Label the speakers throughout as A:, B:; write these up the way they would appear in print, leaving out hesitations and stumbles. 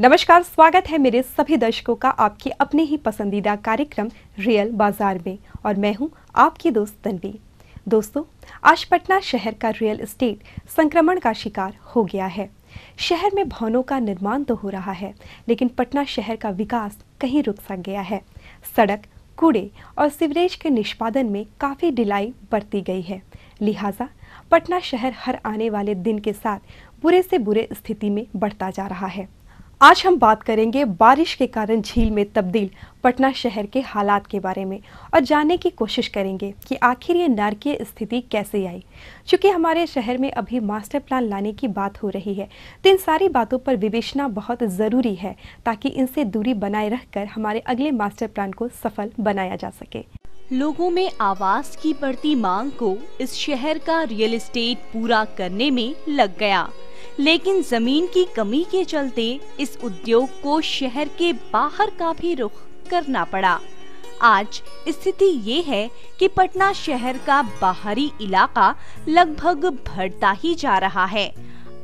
A: नमस्कार, स्वागत है मेरे सभी दर्शकों का आपके अपने ही पसंदीदा कार्यक्रम रियल बाजार में और मैं हूं आपकी दोस्त तन्वी। दोस्तों, आज पटना शहर का रियल एस्टेट संक्रमण का शिकार हो गया है। शहर में भवनों का निर्माण तो हो रहा है, लेकिन पटना शहर का विकास कहीं रुक सा गया है। सड़क, कूड़े और सीवरेज के निष्पादन में काफ़ी ढिलाई बरती गई है। लिहाजा पटना शहर हर आने वाले दिन के साथ बुरे से बुरे स्थिति में बढ़ता जा रहा है। आज हम बात करेंगे बारिश के कारण झील में तब्दील पटना शहर के हालात के बारे में और जानने की कोशिश करेंगे कि आखिर ये नारकीय स्थिति कैसे आई। चूँकि हमारे शहर में अभी मास्टर प्लान लाने की बात हो रही है, तो इन सारी बातों पर विवेचना बहुत ज़रूरी है ताकि इनसे दूरी बनाए रखकर हमारे अगले मास्टर प्लान को सफल बनाया जा सके।
B: लोगों में आवास की बढ़ती मांग को इस शहर का रियल एस्टेट पूरा करने में लग गया, लेकिन जमीन की कमी के चलते इस उद्योग को शहर के बाहर का भी रुख करना पड़ा। आज स्थिति ये है कि पटना शहर का बाहरी इलाका लगभग भरता ही जा रहा है।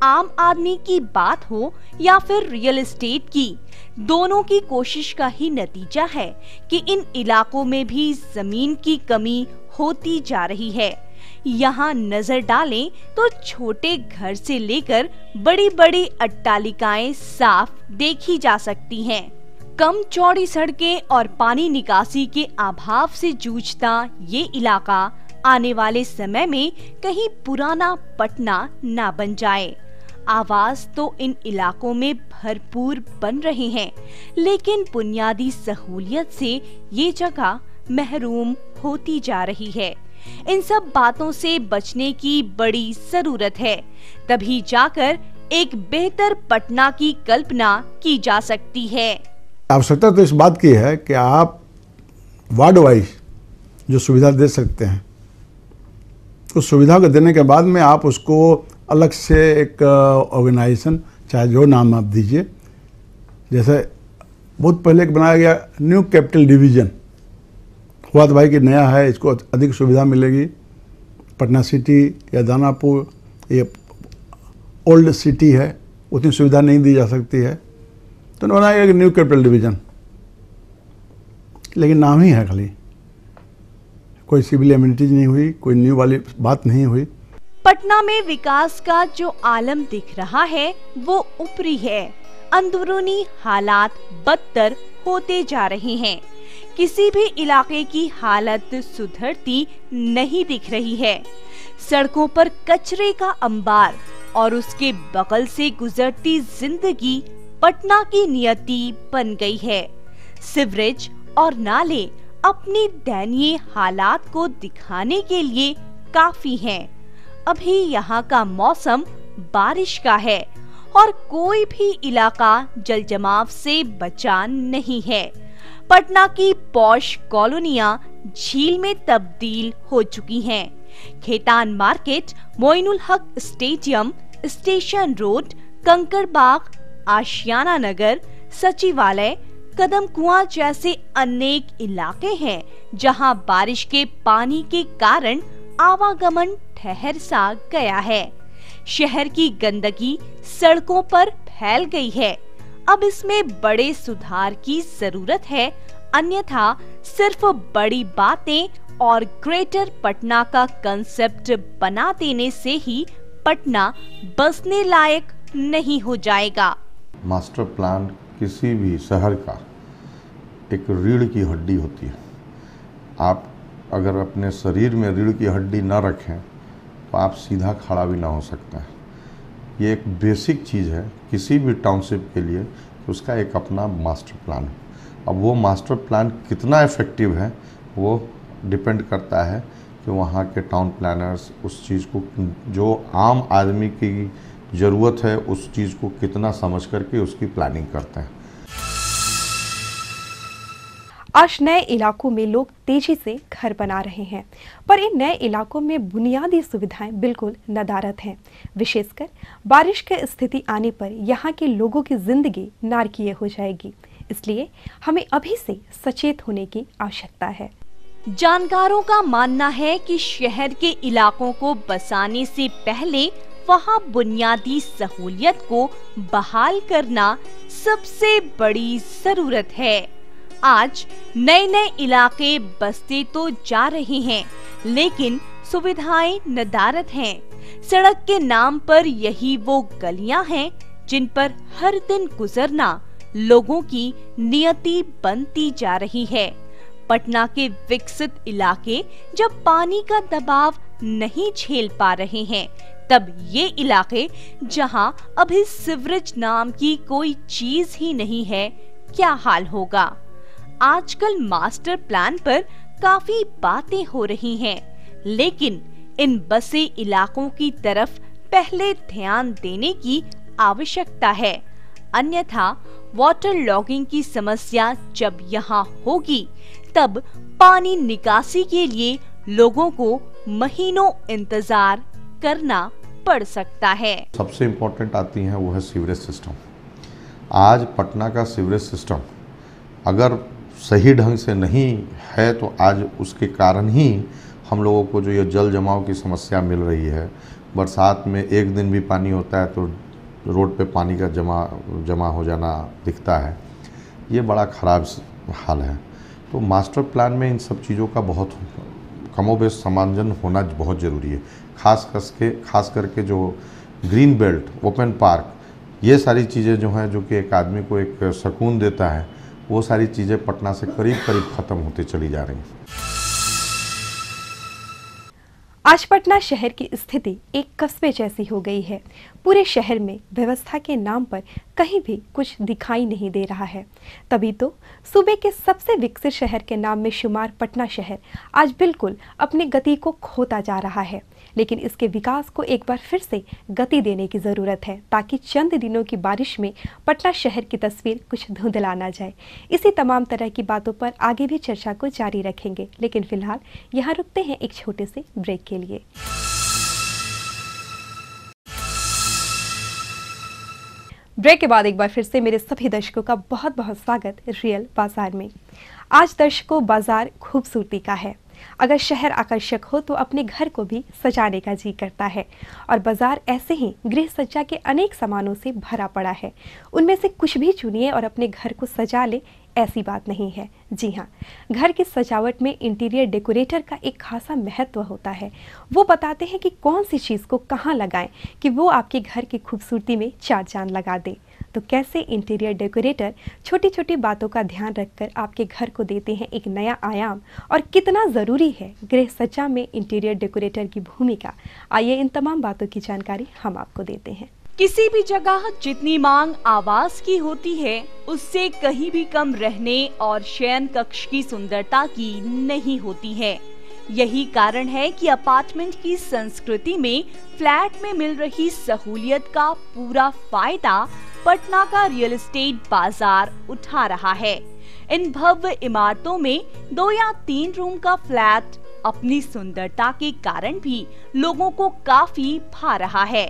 B: आम आदमी की बात हो या फिर रियल एस्टेट की, दोनों की कोशिश का ही नतीजा है कि इन इलाकों में भी जमीन की कमी होती जा रही है। यहाँ नजर डालें तो छोटे घर से लेकर बड़ी बड़ी अट्टालिकाएं साफ देखी जा सकती हैं। कम चौड़ी सड़कें और पानी निकासी के अभाव से जूझता ये इलाका आने वाले समय में कहीं पुराना पटना ना बन जाए। आवास तो इन इलाकों में भरपूर बन रहे हैं, लेकिन बुनियादी सहूलियत से ये जगह महरूम होती जा रही है। इन सब बातों से बचने की बड़ी जरूरत है, तभी जाकर एक बेहतर पटना की कल्पना की जा सकती है।
C: आवश्यकता तो इस बात की है कि आप वार्ड वाइज जो सुविधा दे सकते हैं, उस सुविधा को देने के बाद में आप उसको अलग से एक ऑर्गेनाइजेशन, चाहे जो नाम आप दीजिए, जैसे बहुत पहले एक बनाया गया न्यू कैपिटल डिवीज़न हुआ तो भाई कि नया है, इसको अधिक सुविधा मिलेगी। पटना सिटी या दानापुर ये ओल्ड सिटी है, उतनी सुविधा नहीं दी जा सकती है, तो उन्होंने एक न्यू कैपिटल डिवीज़न, लेकिन नाम ही है खाली, कोई सिविल एमिनिटीज नहीं हुई, कोई न्यू वाली बात नहीं हुई।
B: पटना में विकास का जो आलम दिख रहा है वो ऊपरी है, अंदरूनी हालात बदतर होते जा रहे हैं। किसी भी इलाके की हालत सुधरती नहीं दिख रही है। सड़कों पर कचरे का अंबार और उसके बगल से गुजरती जिंदगी पटना की नियति बन गई है। सीवरेज और नाले अपनी दयनीय हालात को दिखाने के लिए काफी हैं। अभी यहाँ का मौसम बारिश का है और कोई भी इलाका जल जमाव से बचा नहीं है। पटना की पॉश कॉलोनियां झील में तब्दील हो चुकी हैं। Khetan market, Moinul Haq stadium, station road, Kankarbagh, आशियाना नगर, सचिवालय, कदम कुआं जैसे अनेक इलाके हैं जहां बारिश के पानी के कारण आवागमन ठहर सा गया है। शहर की गंदगी सड़कों पर फैल गई है। अब इसमें बड़े सुधार की जरूरत है, अन्यथा सिर्फ बड़ी बातें और ग्रेटर पटना का कंसेप्ट बना देने से ही पटना बसने लायक नहीं हो जाएगा।
D: मास्टर प्लान किसी भी शहर का एक रीढ़ की हड्डी होती है। आप अगर अपने शरीर में रीढ़ की हड्डी न रखें तो आप सीधा खड़ा भी ना हो सकते हैं। ये एक बेसिक चीज़ है किसी भी टाउनशिप के लिए, तो उसका एक अपना मास्टर प्लान है। अब वो मास्टर प्लान कितना इफ़ेक्टिव है वो डिपेंड करता है कि वहाँ के टाउन प्लानर्स उस चीज़ को, जो आम आदमी की ज़रूरत है, उस चीज़ को कितना समझ करके उसकी प्लानिंग करते हैं।
A: आज नए इलाकों में लोग तेजी से घर बना रहे हैं, पर इन नए इलाकों में बुनियादी सुविधाएं बिल्कुल नदारद हैं। विशेषकर बारिश की स्थिति आने पर यहाँ के लोगों की जिंदगी नारकीय हो जाएगी। इसलिए हमें अभी से सचेत होने की आवश्यकता है।
B: जानकारों का मानना है कि शहर के इलाकों को बसाने से पहले वहाँ बुनियादी सहूलियत को बहाल करना सबसे बड़ी जरूरत है। आज नए नए इलाके बसते तो जा रहे हैं, लेकिन सुविधाएं नदारद हैं। सड़क के नाम पर यही वो गलियां हैं जिन पर हर दिन गुजरना लोगों की नियति बनती जा रही है। पटना के विकसित इलाके जब पानी का दबाव नहीं झेल पा रहे हैं, तब ये इलाके जहां अभी सीवरेज नाम की कोई चीज ही नहीं है, क्या हाल होगा। आजकल मास्टर प्लान पर काफी बातें हो रही हैं, लेकिन इन बसे इलाकों की तरफ पहले ध्यान देने की आवश्यकता है, अन्यथा वाटर लॉगिंग की समस्या जब यहाँ होगी तब पानी निकासी के लिए लोगों को महीनों इंतजार करना पड़ सकता है।
D: सबसे इम्पोर्टेंट आती है वो है सीवरेज सिस्टम। आज पटना का सीवरेज सिस्टम अगर सही ढंग से नहीं है तो आज उसके कारण ही हम लोगों को जो ये जल जमाव की समस्या मिल रही है। बरसात में एक दिन भी पानी होता है तो रोड पे पानी का जमा हो जाना दिखता है। ये बड़ा ख़राब हाल है। तो मास्टर प्लान में इन सब चीज़ों का बहुत कमोबेश समांजन होना बहुत ज़रूरी है। खास करके जो ग्रीन बेल्ट, ओपन पार्क, ये सारी चीज़ें जो हैं जो कि एक आदमी को एक सुकून देता है, वो सारी चीज़ें पटना से करीब करीब ख़त्म होती चली जा रही हैं।
A: आज पटना शहर की स्थिति एक कस्बे जैसी हो गई है। पूरे शहर में व्यवस्था के नाम पर कहीं भी कुछ दिखाई नहीं दे रहा है। तभी तो सूबे के सबसे विकसित शहर के नाम में शुमार पटना शहर आज बिल्कुल अपनी गति को खोता जा रहा है। लेकिन इसके विकास को एक बार फिर से गति देने की ज़रूरत है, ताकि चंद दिनों की बारिश में पटना शहर की तस्वीर कुछ धुंधला ना जाए। इसी तमाम तरह की बातों पर आगे भी चर्चा को जारी रखेंगे, लेकिन फिलहाल यहाँ रुकते हैं एक छोटे से ब्रेक के लिए। ब्रेक के बाद एक बार फिर से मेरे सभी दर्शकों का बहुत बहुत स्वागत रियल बाजार में। आज दर्शकों, बाजार खूबसूरती का है। अगर शहर आकर्षक हो तो अपने घर को भी सजाने का जी करता है, और बाजार ऐसे ही गृह सज्जा के अनेक सामानों से भरा पड़ा है। उनमें से कुछ भी चुनिए और अपने घर को सजा ले, ऐसी बात नहीं है। जी हाँ, घर की सजावट में इंटीरियर डेकोरेटर का एक खासा महत्व होता है। वो बताते हैं कि कौन सी चीज़ को कहाँ लगाएं कि वो आपके घर की खूबसूरती में चार चांद लगा दे। तो कैसे इंटीरियर डेकोरेटर छोटी छोटी बातों का ध्यान रखकर आपके घर को देते हैं एक नया आयाम, और कितना ज़रूरी है गृह सज्जा में इंटीरियर डेकोरेटर की भूमिका। आइए इन तमाम बातों की जानकारी हम आपको देते हैं।
B: किसी भी जगह जितनी मांग आवास की होती है, उससे कहीं भी कम रहने और शयन कक्ष की सुंदरता की नहीं होती है। यही कारण है कि अपार्टमेंट की संस्कृति में फ्लैट में मिल रही सहूलियत का पूरा फायदा पटना का रियल एस्टेट बाजार उठा रहा है। इन भव्य इमारतों में 2 या 3 रूम का फ्लैट अपनी सुंदरता के कारण भी लोगों को काफी भा रहा है।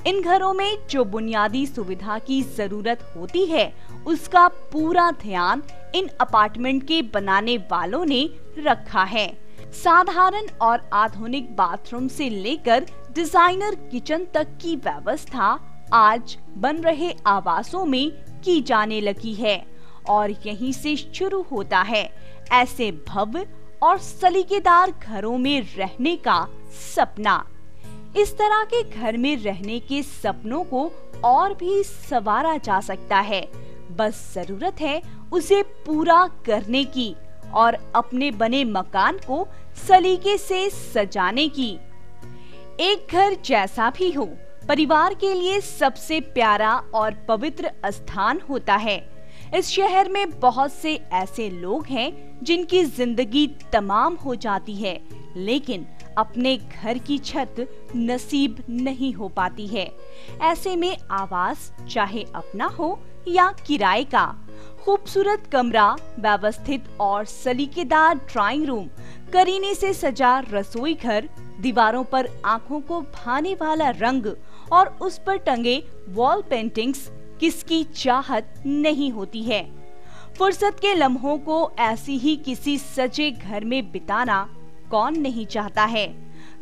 B: इन घरों में जो बुनियादी सुविधा की जरूरत होती है, उसका पूरा ध्यान इन अपार्टमेंट के बनाने वालों ने रखा है। साधारण और आधुनिक बाथरूम से लेकर डिजाइनर किचन तक की व्यवस्था आज बन रहे आवासों में की जाने लगी है, और यहीं से शुरू होता है ऐसे भव्य और सलीकेदार घरों में रहने का सपना। इस तरह के घर में रहने के सपनों को और भी संवारा जा सकता है। बस जरूरत है उसे पूरा करने की और अपने बने मकान को सलीके से सजाने की। एक घर जैसा भी हो, परिवार के लिए सबसे प्यारा और पवित्र स्थान होता है। इस शहर में बहुत से ऐसे लोग हैं जिनकी जिंदगी तमाम हो जाती है, लेकिन अपने घर की छत नसीब नहीं हो पाती है। ऐसे में आवास चाहे अपना हो या किराए का, खूबसूरत कमरा, व्यवस्थित और सलीकेदार ड्राइंग रूम, करीने से सजा रसोई घर, दीवारों पर आंखों को भाने वाला रंग और उस पर टंगे वॉल पेंटिंग्स किसकी चाहत नहीं होती है। फुर्सत के लम्हों को ऐसी ही किसी सजे घर में बिताना कौन नहीं चाहता है।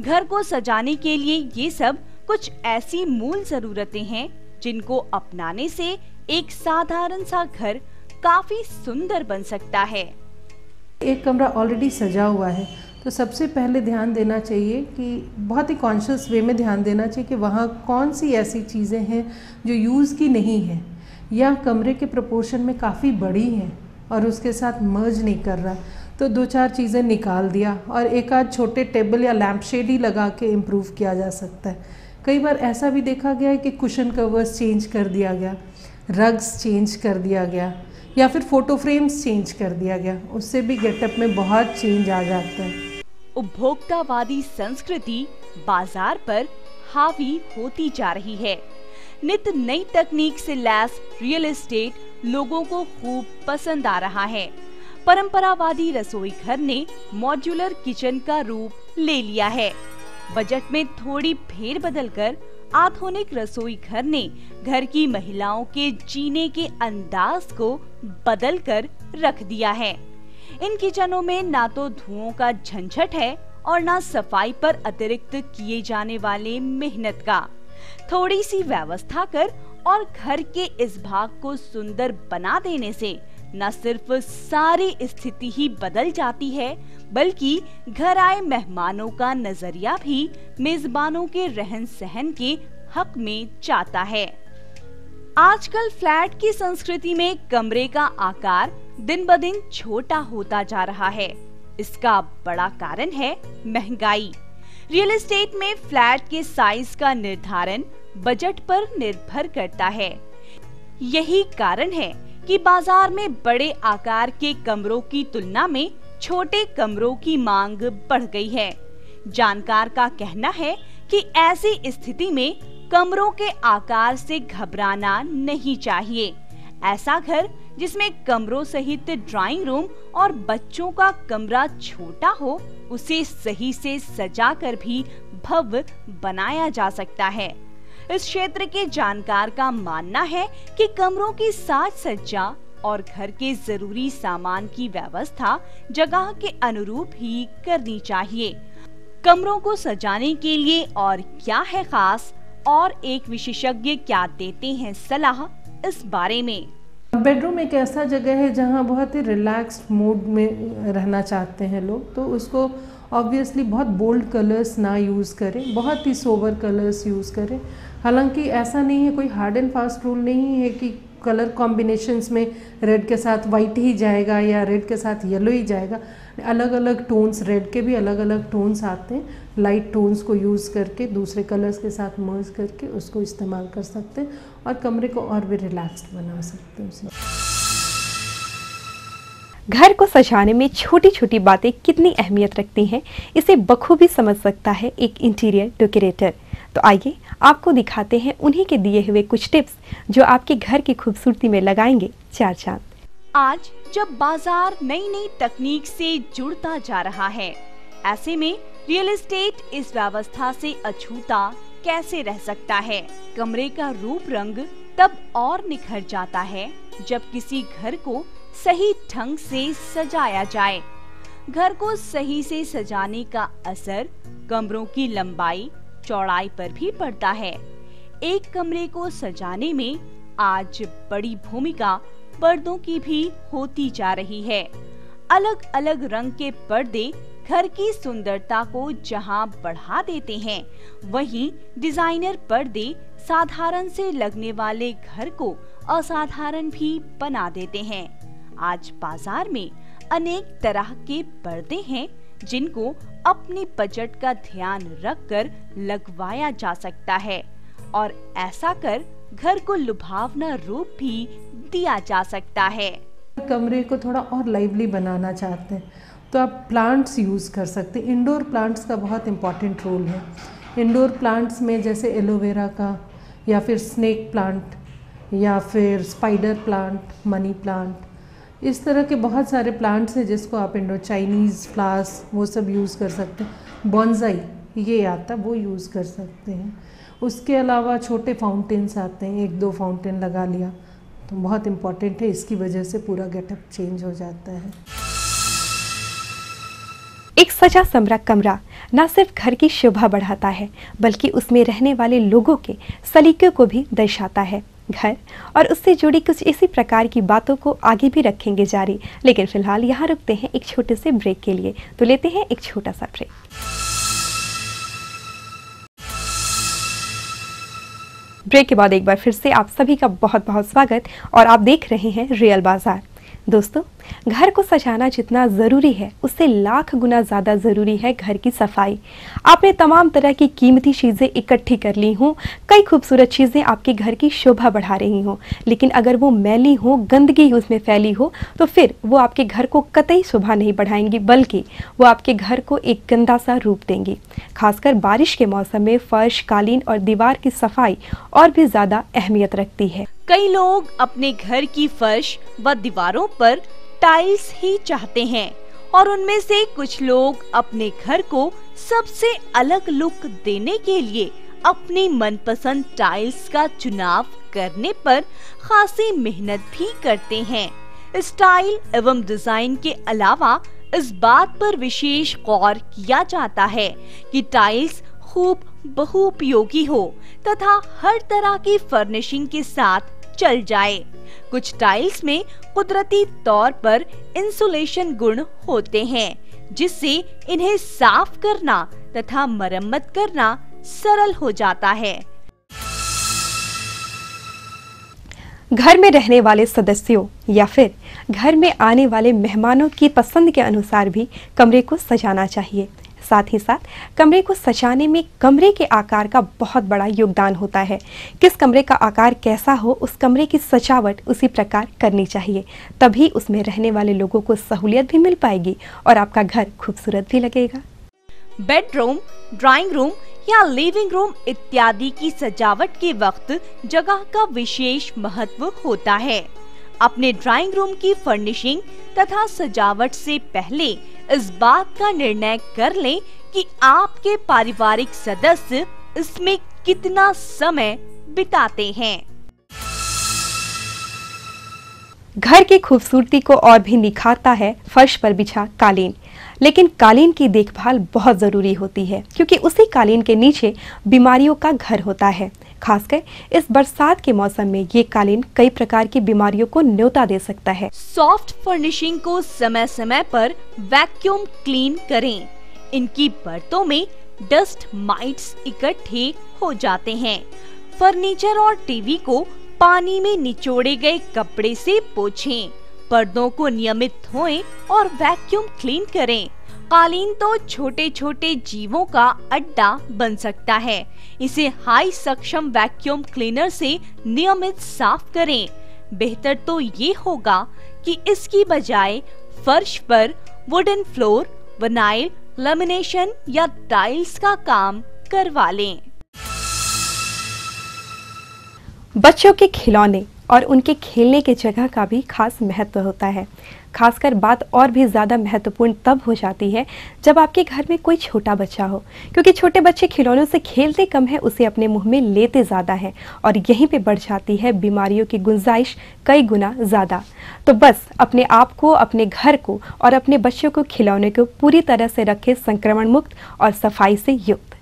B: घर को सजाने के लिए ये सब कुछ ऐसी मूल जरूरतें हैं जिनको अपनाने से एक साधारण सा घर काफी सुंदर बन सकता है।
E: एक कमरा ऑलरेडी सजा हुआ है तो सबसे पहले ध्यान देना चाहिए कि बहुत ही कॉन्शियस वे में ध्यान देना चाहिए कि वहाँ कौन सी ऐसी चीज़ें हैं जो यूज़ की नहीं है या कमरे के प्रोपोर्शन में काफ़ी बड़ी हैं और उसके साथ मर्ज नहीं कर रहा, तो 2-4 चीज़ें निकाल दिया और एक आध छोटे टेबल या लैम्प शेड ही लगा के इम्प्रूव किया जा सकता है। कई बार ऐसा भी देखा गया है कि कुशन कवर्स चेंज कर दिया गया, रग्स चेंज कर दिया गया या फिर फोटो फ्रेम्स चेंज कर दिया गया, उससे भी गेटअप में बहुत चेंज आ जाता है।
B: उपभोक्तावादी संस्कृति बाजार पर हावी होती जा रही है। नित नई तकनीक से लैस रियल एस्टेट लोगों को खूब पसंद आ रहा है। परंपरावादी रसोई घर ने मॉड्यूलर किचन का रूप ले लिया है। बजट में थोड़ी फेरबदल कर आधुनिक रसोई घर ने घर की महिलाओं के जीने के अंदाज को बदल कर रख दिया है। इन किचनों में ना तो धुओं का झंझट है और ना सफाई पर अतिरिक्त किए जाने वाले मेहनत का। थोड़ी सी व्यवस्था कर और घर के इस भाग को सुंदर बना देने से न सिर्फ सारी स्थिति ही बदल जाती है, बल्कि घर आए मेहमानों का नजरिया भी मेजबानों के रहन सहन के हक में जाता है। आजकल फ्लैट की संस्कृति में कमरे का आकार दिन ब दिन छोटा होता जा रहा है। इसका बड़ा कारण है महंगाई। रियल एस्टेट में फ्लैट के साइज का निर्धारण बजट पर निर्भर करता है। यही कारण है कि बाजार में बड़े आकार के कमरों की तुलना में छोटे कमरों की मांग बढ़ गई है। जानकार का कहना है कि ऐसी स्थिति में कमरों के आकार से घबराना नहीं चाहिए। ऐसा घर जिसमें कमरों सहित ड्राइंग रूम और बच्चों का कमरा छोटा हो, उसे सही से सजाकर भी भव्य बनाया जा सकता है। इस क्षेत्र के जानकार का मानना है कि कमरों की साज सज्जा और घर के जरूरी सामान की व्यवस्था जगह के अनुरूप ही करनी चाहिए। कमरों को सजाने के लिए और क्या है खास और एक विशेषज्ञ क्या देते हैं सलाह इस बारे में।
E: बेडरूम एक ऐसा जगह है जहाँ बहुत ही रिलैक्स्ड मूड में रहना चाहते हैं लोग, तो उसको ऑब्वियसली बहुत बोल्ड कलर्स ना यूज़ करें, बहुत ही सोबर कलर्स यूज़ करें। हालांकि ऐसा नहीं है, कोई हार्ड एंड फास्ट रूल नहीं है कि कलर कॉम्बिनेशंस में रेड के साथ वाइट ही जाएगा या रेड के साथ येलो ही जाएगा। अलग अलग टोन्स, रेड के भी अलग अलग टोन्स आते हैं। लाइट टोन्स को यूज़ करके दूसरे कलर्स के साथ मर्ज करके उसको इस्तेमाल कर सकते हैं और कमरे को और भी रिलैक्स्ड बना सकते हैं उसे।
A: घर को सजाने में छोटी छोटी बातें कितनी अहमियत रखती हैं, इसे बखूबी समझ सकता है एक इंटीरियर डेकोरेटर। तो आइए आपको दिखाते हैं उन्हीं के दिए हुए कुछ टिप्स जो आपके घर की खूबसूरती में लगाएंगे 4 चांद।
B: आज जब बाजार नई नई तकनीक से जुड़ता जा रहा है, ऐसे में रियल एस्टेट इस व्यवस्था से अछूता कैसे रह सकता है। कमरे का रूप रंग तब और निखर जाता है जब किसी घर को सही ढंग से सजाया जाए। घर को सही से सजाने का असर कमरों की लंबाई चौड़ाई पर भी पड़ता है। एक कमरे को सजाने में आज बड़ी भूमिका पर्दों की भी होती जा रही है। अलग अलग रंग के पर्दे घर की सुंदरता को जहां बढ़ा देते हैं, वहीं डिजाइनर पर्दे साधारण से लगने वाले घर को असाधारण भी बना देते हैं। आज बाजार में अनेक तरह के पर्दे हैं जिनको अपने बजट का ध्यान रखकर लगवाया जा सकता है और ऐसा कर घर को लुभावना रूप भी दिया जा सकता है।
E: कमरे को थोड़ा और लाइवली बनाना चाहते हैं तो आप प्लांट्स यूज़ कर सकते हैं। इंडोर प्लांट्स का बहुत इम्पॉर्टेंट रोल है। इंडोर प्लांट्स में जैसे एलोवेरा का या फिर स्नेक प्लांट या फिर स्पाइडर प्लांट, मनी प्लांट, इस तरह के बहुत सारे प्लांट्स हैं जिसको आप इंडोर, चाइनीज़ फ्लावर्स वो सब यूज़ कर सकते हैं। बॉन्साई ये आता वो यूज़ कर सकते हैं। उसके अलावा छोटे फाउंटेन्स आते हैं, 1-2 फाउंटेन लगा लिया तो बहुत इम्पॉर्टेंट है। इसकी वजह से पूरा गेटअप चेंज हो जाता है।
A: एक सजा संवरा कमरा न सिर्फ घर की शोभा बढ़ाता है बल्कि उसमें रहने वाले लोगों के सलीके को भी दर्शाता है। घर और उससे जुड़ी कुछ इसी प्रकार की बातों को आगे भी रखेंगे जारी, लेकिन फिलहाल यहाँ रुकते हैं एक छोटे से ब्रेक के लिए। तो लेते हैं एक छोटा सा ब्रेक। ब्रेक के बाद एक बार फिर से आप सभी का बहुत बहुत स्वागत और आप देख रहे हैं रियल बाजार। दोस्तों, घर को सजाना जितना ज़रूरी है उससे लाख गुना ज़्यादा ज़रूरी है घर की सफाई। आपने तमाम तरह की कीमती चीज़ें इकट्ठी कर ली हों, कई खूबसूरत चीज़ें आपके घर की शोभा बढ़ा रही हों, लेकिन अगर वो मैली हो, गंदगी उसमें फैली हो तो फिर वो आपके घर को कतई शोभा नहीं बढ़ाएंगी बल्कि वो आपके घर को एक गंदा सा रूप देंगी। खासकर बारिश के मौसम में फर्श, कालीन और दीवार की सफाई और भी ज़्यादा अहमियत रखती है।
B: कई लोग अपने घर की फर्श व दीवारों पर टाइल्स ही चाहते हैं और उनमें से कुछ लोग अपने घर को सबसे अलग लुक देने के लिए अपनी मनपसंद टाइल्स का चुनाव करने पर खासी मेहनत भी करते हैं। स्टाइल एवं डिजाइन के अलावा इस बात पर विशेष गौर किया जाता है कि टाइल्स खूब बहुउपयोगी हो तथा हर तरह की फर्निशिंग के साथ चल जाए। कुछ टाइल्स में कुदरती तौर पर इंसुलेशन गुण होते हैं जिससे इन्हें साफ करना तथा मरम्मत करना सरल हो जाता है।
A: घर में रहने वाले सदस्यों या फिर घर में आने वाले मेहमानों की पसंद के अनुसार भी कमरे को सजाना चाहिए। साथ ही साथ कमरे को सजाने में कमरे के आकार का बहुत बड़ा योगदान होता है। किस कमरे का आकार कैसा हो, उस कमरे की सजावट उसी प्रकार करनी चाहिए, तभी उसमें रहने वाले लोगों को सहूलियत भी मिल पाएगी और आपका घर खूबसूरत भी लगेगा।
B: बेडरूम, ड्राइंग रूम या लिविंग रूम इत्यादि की सजावट के वक्त जगह का विशेष महत्व होता है। अपने ड्राइंग रूम की फर्निशिंग तथा सजावट से पहले इस बात का निर्णय कर लें कि आपके पारिवारिक सदस्य इसमें कितना समय बिताते हैं।
A: घर की खूबसूरती को और भी निखारता है फर्श पर बिछा कालीन, लेकिन कालीन की देखभाल बहुत जरूरी होती है क्योंकि उसी कालीन के नीचे बीमारियों का घर होता है। खासकर इस बरसात के मौसम में ये कालीन कई प्रकार की बीमारियों को न्योता दे सकता है।
B: सॉफ्ट फर्निशिंग को समय समय पर वैक्यूम क्लीन करें। इनकी परतों में डस्ट माइट्स इकट्ठे हो जाते हैं। फर्नीचर और टीवी को पानी में निचोड़े गए कपड़े से पोंछें। पर्दों को नियमित धोएं और वैक्यूम क्लीन करें। कालीन तो छोटे छोटे जीवों का अड्डा बन सकता है। इसे हाई सक्षम वैक्यूम क्लीनर से नियमित साफ करें। बेहतर तो ये होगा कि इसकी बजाय फर्श पर वुडन फ्लोर, विनाइल, लैमिनेशन या टाइल्स का काम करवा लें।
A: बच्चों के खिलौने और उनके खेलने की जगह का भी खास महत्व होता है। खासकर बात और भी ज़्यादा महत्वपूर्ण तब हो जाती है जब आपके घर में कोई छोटा बच्चा हो, क्योंकि छोटे बच्चे खिलौनों से खेलते कम है, उसे अपने मुंह में लेते ज़्यादा हैं और यहीं पे बढ़ जाती है बीमारियों की गुंजाइश कई गुना ज़्यादा। तो बस अपने आप को, अपने घर को और अपने बच्चों को खिलौने को पूरी तरह से रखें संक्रमण मुक्त और सफाई से युक्त।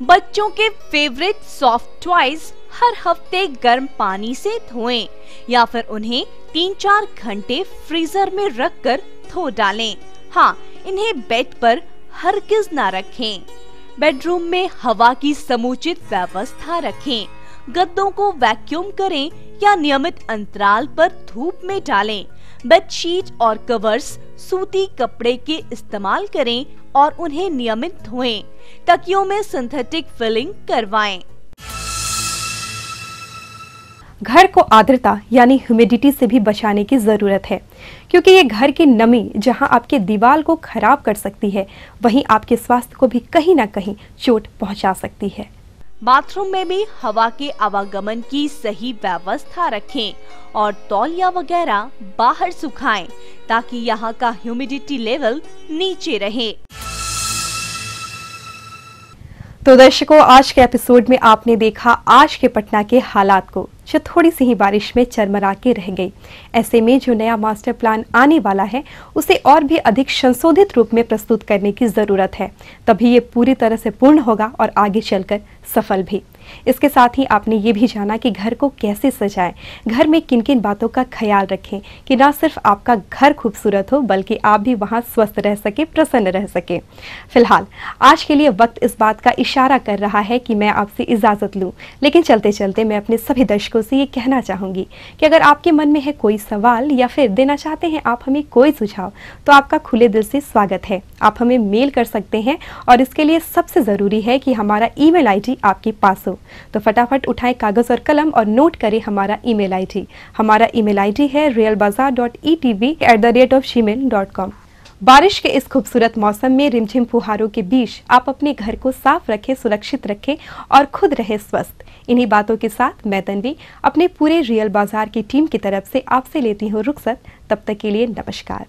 B: बच्चों के फेवरेट सॉफ्ट टॉयज हर हफ्ते गर्म पानी से धोएं या फिर उन्हें 3-4 घंटे फ्रीजर में रखकर धो डालें। हाँ, इन्हें बेड पर हरगिज ना रखें। बेडरूम में हवा की समुचित व्यवस्था रखें। गद्दों को वैक्यूम करें या नियमित अंतराल पर धूप में डालें। बेडशीट और कवर्स सूती कपड़े के इस्तेमाल करें और उन्हें नियमित धोएं। तकियों में सिंथेटिक फिलिंग करवाएं।
A: घर को आर्द्रता यानी ह्यूमिडिटी से भी बचाने की ज़रूरत है, क्योंकि ये घर की नमी जहां आपके दीवार को खराब कर सकती है, वहीं आपके स्वास्थ्य को भी कहीं ना कहीं चोट पहुंचा सकती है।
B: बाथरूम में भी हवा के आवागमन की सही व्यवस्था रखें और तौलिया वगैरह बाहर सुखाएं ताकि यहाँ का ह्यूमिडिटी लेवल नीचे रहे।
A: तो दर्शकों, आज के एपिसोड में आपने देखा आज के पटना के हालात को, जो थोड़ी सी ही बारिश में चरमरा के रह गई। ऐसे में जो नया मास्टर प्लान आने वाला है उसे और भी अधिक संशोधित रूप में प्रस्तुत करने की जरूरत है, तभी ये पूरी तरह से पूर्ण होगा और आगे चलकर सफल भी। इसके साथ ही आपने ये भी जाना कि घर को कैसे सजाएं, घर में किन किन बातों का ख्याल रखें कि ना सिर्फ आपका घर खूबसूरत हो बल्कि आप भी वहां स्वस्थ रह सके, प्रसन्न रह सके। फिलहाल आज के लिए वक्त इस बात का इशारा कर रहा है कि मैं आपसे इजाजत लूं, लेकिन चलते चलते मैं अपने सभी दर्शकों से ये कहना चाहूंगी कि अगर आपके मन में है कोई सवाल या फिर देना चाहते हैं आप हमें कोई सुझाव, तो आपका खुले दिल से स्वागत है। आप हमें मेल कर सकते हैं और इसके लिए सबसे जरूरी है कि हमारा ईमेल आईडी आपके पास हो। तो फटाफट उठाएं कागज और कलम और नोट करें हमारा ईमेल आईडी। हमारा ईमेल आईडी है realbazaar.etv@gmail.com। बारिश के इस खूबसूरत मौसम में रिमझिम फुहारों के बीच आप अपने घर को साफ रखें, सुरक्षित रखें और खुद रहे स्वस्थ। इन्हीं बातों के साथ मैं तन्वी अपने पूरे रियल बाजार की टीम की तरफ से आपसे लेती हूँ रुखसत। तब तक के लिए नमस्कार।